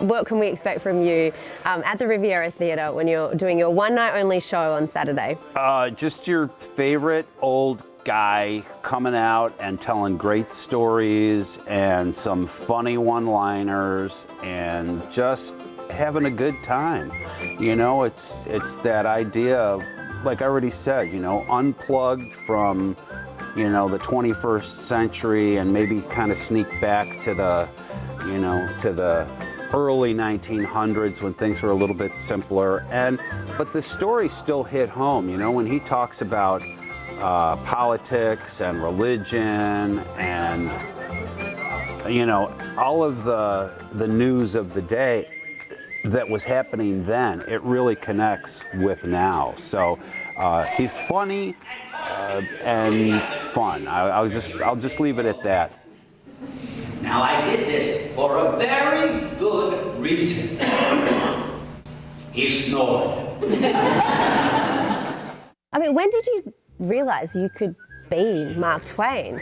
what can we expect from you at the Riviera Theatre when you're doing your one-night-only show on Saturday? Just your favorite old guy coming out and telling great stories and some funny one-liners and just having a good time. You know, it's that idea of, like I already said, you know, unplugged from, you know, the 21st century and maybe kind of sneak back to the, you know, to the early 1900s when things were a little bit simpler. But the story still hit home, you know, when he talks about politics and religion and, you know, all of the news of the day that was happening then, it really connects with now. So he's funny and fun. I'll just leave it at that. Now I did this for a very good reason. He snored. I mean, when did you realize you could be Mark Twain?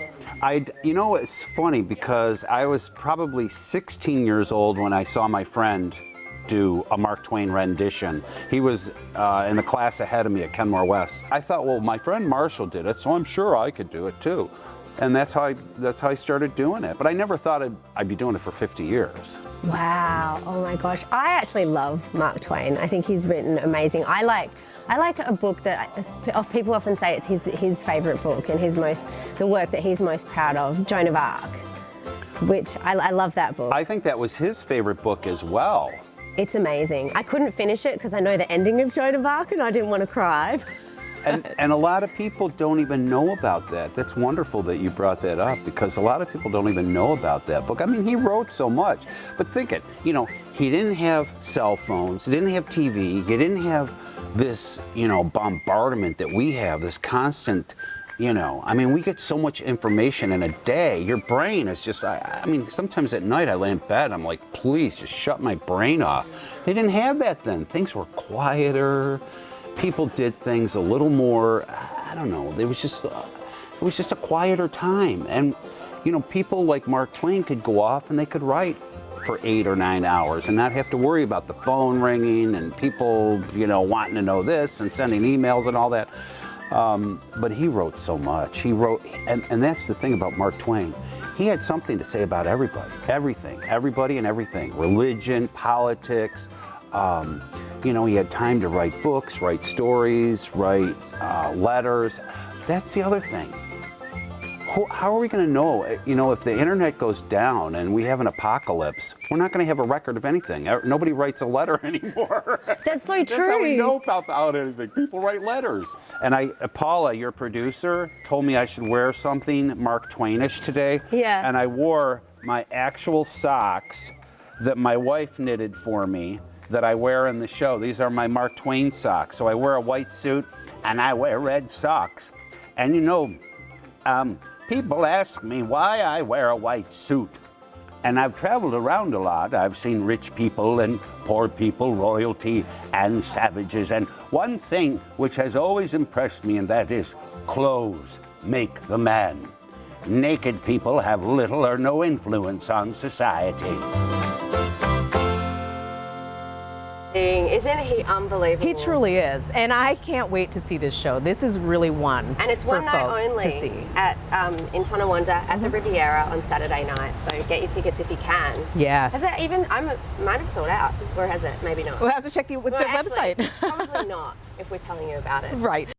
You know, it's funny because I was probably 16 years old when I saw my friend do a Mark Twain rendition. He was in the class ahead of me at Kenmore West. I thought, well, my friend Marshall did it, so I'm sure I could do it too. And that's how I started doing it. But I never thought I'd be doing it for 50 years. Wow, oh my gosh. I actually love Mark Twain. I think he's written amazing. I like a book that people often say it's his favorite book and the work that he's most proud of, Joan of Arc, which I love that book. I think that was his favorite book as well. It's amazing. I couldn't finish it because I know the ending of Joan of Arc and I didn't want to cry. And a lot of people don't even know about that. That's wonderful that you brought that up because a lot of people don't even know about that book. I mean, he wrote so much. But think it, you know, he didn't have cell phones, he didn't have TV, he didn't have this, you know, bombardment that we have, this constant, you know, I mean, we get so much information in a day. Your brain is just, I mean, sometimes at night I lay in bed, I'm like, please just shut my brain off. They didn't have that then. Things were quieter. People did things a little more, I don't know, it was just a quieter time. And, you know, people like Mark Twain could go off and they could write for 8 or 9 hours and not have to worry about the phone ringing and people, you know, wanting to know this and sending emails and all that. But he wrote so much. He wrote, and that's the thing about Mark Twain. He had something to say about everybody, everything, everybody and everything, religion, politics. You know, he had time to write books, write stories, write letters. That's the other thing. How are we going to know, you know, if the internet goes down and we have an apocalypse, we're not going to have a record of anything. Nobody writes a letter anymore. That's so true. That's how we know about anything. People write letters. And Paula, your producer, told me I should wear something Mark Twainish today. Yeah. And I wore my actual socks that my wife knitted for me that I wear in the show. These are my Mark Twain socks. So I wear a white suit and I wear red socks. And you know, people ask me why I wear a white suit. And I've traveled around a lot. I've seen rich people and poor people, royalty and savages. And one thing which has always impressed me, and that is clothes make the man. Naked people have little or no influence on society. Isn't he unbelievable? He truly is, and I can't wait to see this show. This is really one and it's for one night folks only to see. At in Tonawanda at the Riviera on Saturday night. So get your tickets if you can. Yes. Has it even? Might have sold out, or has it? Maybe not. We'll have to check the website. Actually, probably not if we're telling you about it. Right.